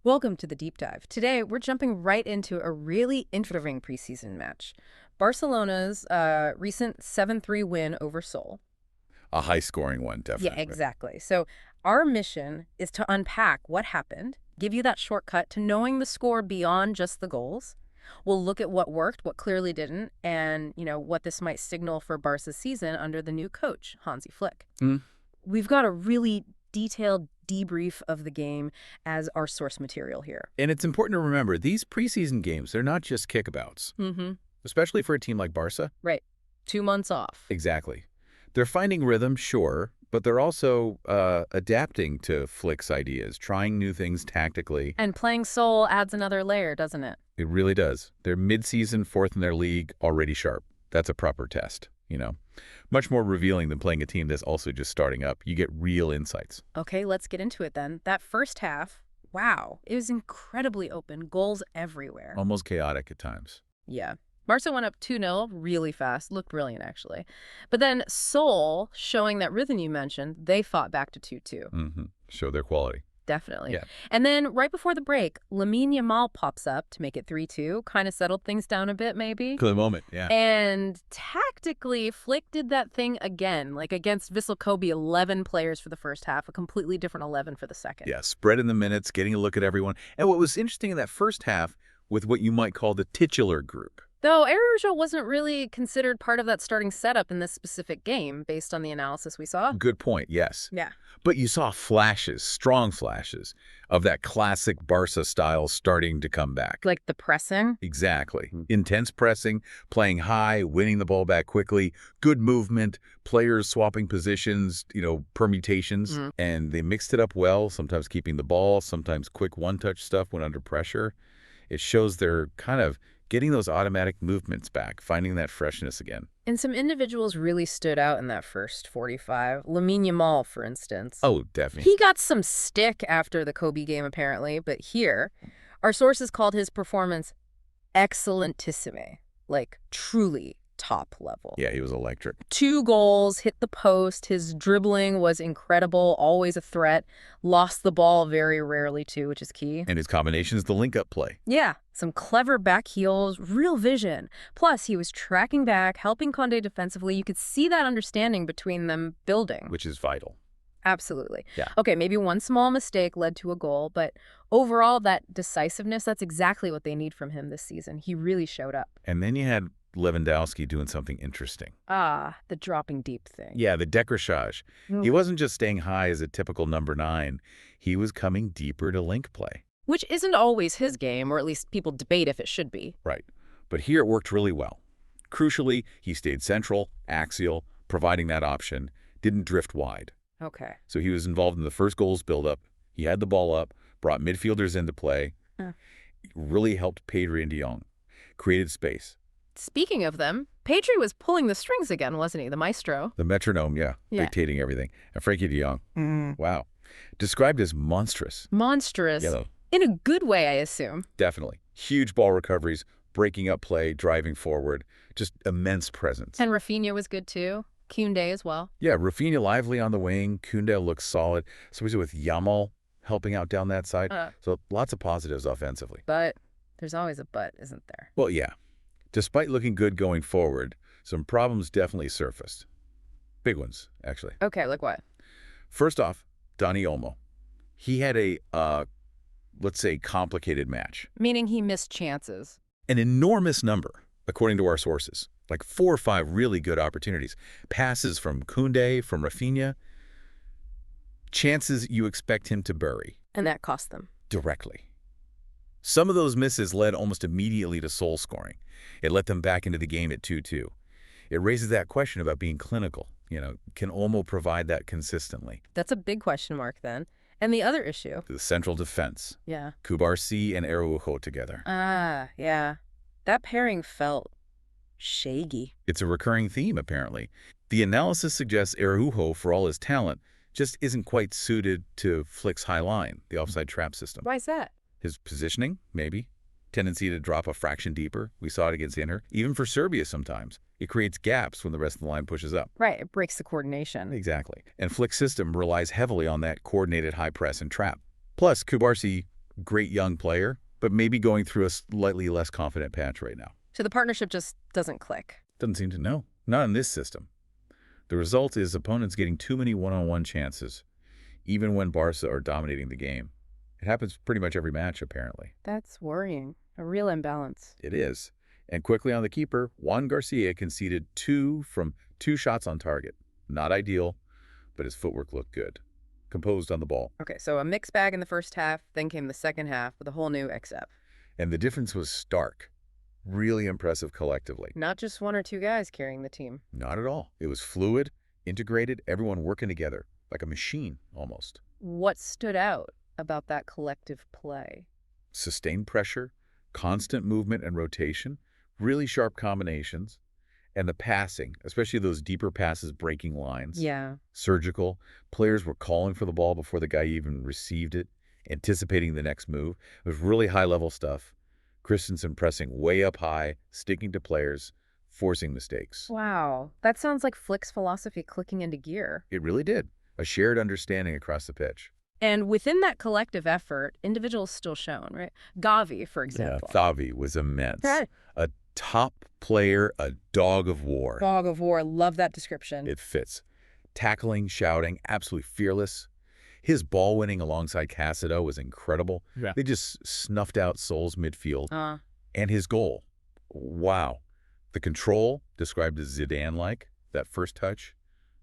Welcome to the deep dive. Today, we're jumping right into a really interesting preseason match. Barcelona's recent 7-3 win over Seoul. A high-scoring one, Yeah, definitely. exactly. So, our mission is to unpack what happened, give you that shortcut to knowing the score beyond just the goals. We'll look at what worked, what clearly didn't, and, what this might signal for Barca's season under the new coach, Hansi Flick. Mm. We've got a really detailed debrief of the game as our source material here. And it's important to remember, these preseason games, they're not just kickabouts, Mm-hmm. especially for a team like Barca. Right. 2 months off. Exactly. They're finding rhythm, sure, but they're also adapting to Flick's ideas, trying new things tactically. And playing Seoul adds another layer, doesn't it? It really does. They're mid-season, fourth in their league, already sharp. That's a proper test, Much more revealing than playing a team that's also just starting up. You get real insights. Okay, let's get into it then. That first half, wow, it was incredibly open. Goals everywhere. Almost chaotic at times. Yeah. Barca went up 2-0 really fast. Looked brilliant, actually. But then Seoul, showing that rhythm you mentioned, they fought back to 2-2. Mm-hmm. Show their quality. Definitely. Yeah. And then right before the break, Lamine Yamal pops up to make it 3-2. Kind of settled things down a bit, maybe. For the moment, yeah. And tactically, Flick did that thing again, like against Vissel Kobe, 11 players for the first half, a completely different 11 for the second. Yeah, spreading the minutes, getting a look at everyone. And what was interesting in that first half with what you might call the titular group. Though Araujo wasn't really considered part of that starting setup in this specific game, based on the analysis we saw. Good point, yes. Yeah. But you saw flashes, strong flashes, of that classic Barca style starting to come back. Like the pressing. Exactly. Intense pressing, playing high, winning the ball back quickly, good movement, players swapping positions, permutations. And they mixed it up well, sometimes keeping the ball, sometimes quick one-touch stuff when under pressure. It shows they're kind of getting those automatic movements back, finding that freshness again. And some individuals really stood out in that first 45. Lamine Yamal, for instance. Oh, definitely. He got some stick after the Kobe game, apparently, but here, our sources called his performance excellentissime, like truly top level. Yeah, he was electric. 2 goals, hit the post, his dribbling was incredible, always a threat, lost the ball very rarely too, which is key. And his combination is the link-up play. Yeah, some clever back heels, real vision. Plus, he was tracking back, helping Condé defensively. You could see that understanding between them building. Which is vital. Absolutely. Yeah. Okay, maybe one small mistake led to a goal, but overall, that decisiveness, that's exactly what they need from him this season. He really showed up. And then you had Lewandowski doing something interesting. Ah, the dropping deep thing. Yeah, the décrochage. He wasn't just staying high as a typical number 9. He was coming deeper to link play. Which isn't always his game, or at least people debate if it should be. Right. But here it worked really well. Crucially, he stayed central, axial, providing that option, didn't drift wide. Okay. So he was involved in the first goal's buildup. He had the ball up, brought midfielders into play, really helped Pedri and De Jong, created space. Speaking of them, Pedri was pulling the strings again, wasn't he? The maestro. The metronome, yeah, dictating everything. And Frankie De Jong, wow, described as monstrous. Monstrous. Yeah, in a good way, I assume. definitely. Huge ball recoveries, breaking up play, driving forward, just immense presence. And Rafinha was good too. Koundé as well. Yeah, Rafinha lively on the wing. Koundé looks solid. So he's with Yamal helping out down that side. So lots of positives offensively. But there's always a but, isn't there? Well, yeah. Despite looking good going forward, some problems definitely surfaced. Big ones, actually. Okay, like what? First off, Dani Olmo. He had a, let's say, complicated match. Meaning he missed chances. An enormous number, according to our sources. Like 4 or 5 really good opportunities. Passes from Koundé, from Rafinha. Chances you expect him to bury. And that cost them. Directly. Some of those misses led almost immediately to Seoul scoring. It let them back into the game at 2-2. It raises that question about being clinical. Can Olmo provide that consistently? That's a big question mark then. And the other issue. The central defense. Yeah. Kubarsi and Araujo together. Ah, yeah. That pairing felt shaggy. It's a recurring theme, apparently. The analysis suggests Araujo, for all his talent, just isn't quite suited to Flick's high line, the offside trap system. Why is that? His positioning, maybe. Tendency to drop a fraction deeper. We saw it against Inter. Even for Serbia sometimes. It creates gaps when the rest of the line pushes up. Right, it breaks the coordination. Exactly. And Flick's system relies heavily on that coordinated high press and trap. Plus, Kubarsi great young player, but maybe going through a slightly less confident patch right now. So the partnership just doesn't click. Doesn't seem to know. Not in this system. The result is opponents getting too many one-on-one chances, even when Barça are dominating the game. It happens pretty much every match, apparently. That's worrying. A real imbalance. It is. And quickly on the keeper, Juan Garcia conceded 2 from 2 shots on target. Not ideal, but his footwork looked good. Composed on the ball. Okay, so a mixed bag in the first half, then came the second half with a whole new XF. And the difference was stark. Really impressive collectively. Not just one or two guys carrying the team. Not at all. It was fluid, integrated, everyone working together, like a machine almost. What stood out about that collective play? Sustained pressure, constant movement and rotation, really sharp combinations, and the passing, especially those deeper passes breaking lines. Yeah. Surgical. Players were calling for the ball before the guy even received it, anticipating the next move. It was really high-level stuff. Christensen pressing way up high, sticking to players, forcing mistakes. Wow. That sounds like Flick's philosophy clicking into gear. It really did. A shared understanding across the pitch. And within that collective effort, individuals still shown, right? Gavi, for example. Yeah, Gavi was immense. Right. A top player, a dog of war. Dog of war. Love that description. It fits. Tackling, shouting, absolutely fearless. His ball winning alongside Casido was incredible. Yeah. They just snuffed out Seoul's midfield. And his goal. Wow. The control, described as Zidane-like, that first touch,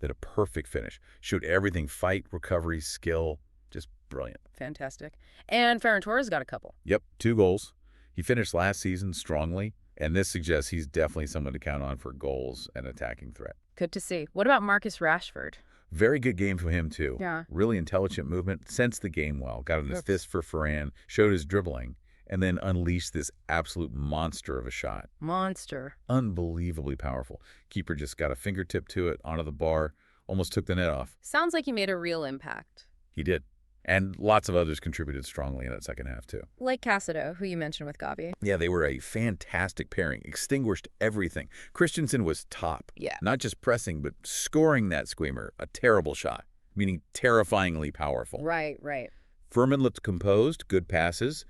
then a perfect finish. Showed everything, fight, recovery, skill. Just brilliant. Fantastic. And Ferran Torres got a couple. Yep, 2 goals. He finished last season strongly, and this suggests he's definitely someone to count on for goals and attacking threat. Good to see. What about Marcus Rashford? Very good game from him, too. Yeah. Really intelligent movement, sensed the game well, got an assist for Ferran, showed his dribbling, and then unleashed this absolute monster of a shot. Monster. Unbelievably powerful. Keeper just got a fingertip to it, onto the bar, almost took the net off. Sounds like he made a real impact. He did. And lots of others contributed strongly in that second half, too. Like Casido, who you mentioned with Gavi. Yeah, they were a fantastic pairing, extinguished everything. Christensen was top. Yeah. Not just pressing, but scoring that screamer, a terrible shot, meaning terrifyingly powerful. Right, right. Furman looked composed, good passes.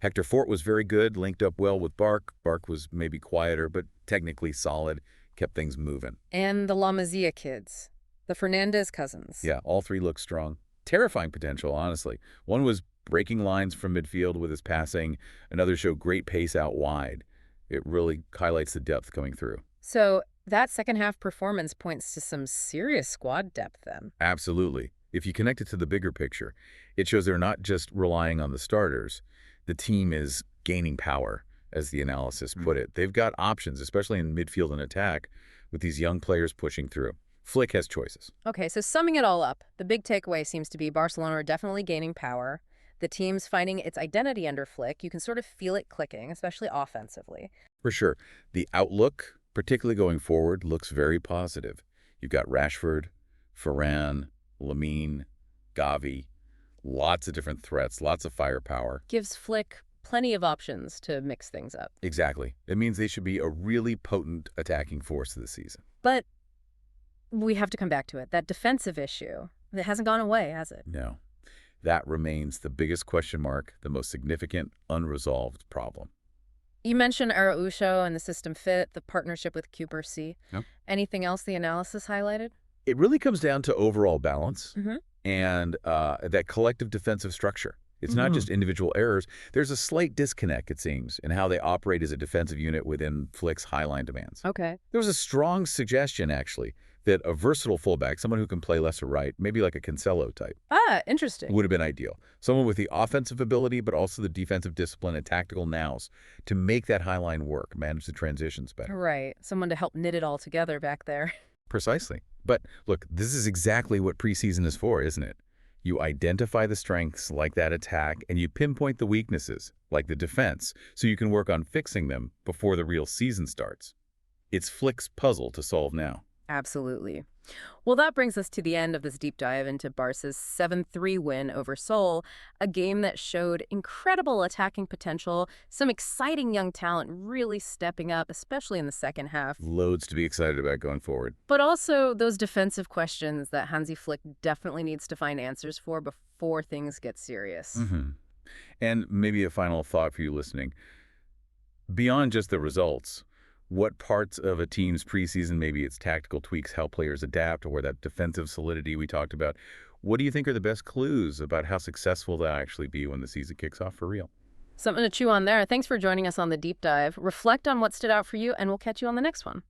Hector Fort was very good, linked up well with Bark. Bark was maybe quieter, but technically solid, kept things moving. And the La Masia kids, the Fernandez cousins. Yeah, all 3 looked strong. Terrifying potential, honestly. One was breaking lines from midfield with his passing. Another showed great pace out wide. It really highlights the depth coming through. So that second half performance points to some serious squad depth then. Absolutely. If you connect it to the bigger picture, it shows they're not just relying on the starters. The team is gaining power, as the analysis put it. They've got options, especially in midfield and attack, with these young players pushing through. Flick has choices. Okay, so summing it all up, the big takeaway seems to be Barcelona are definitely gaining power. The team's finding its identity under Flick. You can sort of feel it clicking, especially offensively. For sure. The outlook, particularly going forward, looks very positive. You've got Rashford, Ferran, Lamine, Gavi, lots of different threats, lots of firepower. Gives Flick plenty of options to mix things up. Exactly. It means they should be a really potent attacking force this season. But we have to come back to it. That defensive issue, it hasn't gone away, has it? No. That remains the biggest question mark, the most significant unresolved problem. You mentioned Araujo and the system fit, the partnership with QPRC. Yep. Anything else the analysis highlighted? It really comes down to overall balance and that collective defensive structure. It's not just individual errors. There's a slight disconnect, it seems, in how they operate as a defensive unit within Flick's high-line demands. Okay. There was a strong suggestion, actually, that a versatile fullback, someone who can play left or right, maybe like a Cancelo type, Interesting. would have been ideal. Someone with the offensive ability, but also the defensive discipline and tactical nous to make that high line work, manage the transitions better. Right. Someone to help knit it all together back there. Precisely. But look, this is exactly what preseason is for, isn't it? You identify the strengths like that attack, and you pinpoint the weaknesses, like the defense, so you can work on fixing them before the real season starts. It's Flick's puzzle to solve now. Absolutely. Well, that brings us to the end of this deep dive into Barca's 7-3 win over Seoul, a game that showed incredible attacking potential, some exciting young talent really stepping up, especially in the second half. Loads to be excited about going forward. But also those defensive questions that Hansi Flick definitely needs to find answers for before things get serious. And maybe a final thought for you listening. Beyond just the results, what parts of a team's preseason, maybe its tactical tweaks, help players adapt, or that defensive solidity we talked about, what do you think are the best clues about how successful they'll actually be when the season kicks off for real? Something to chew on there. Thanks for joining us on the deep dive. Reflect on what stood out for you, and we'll catch you on the next one.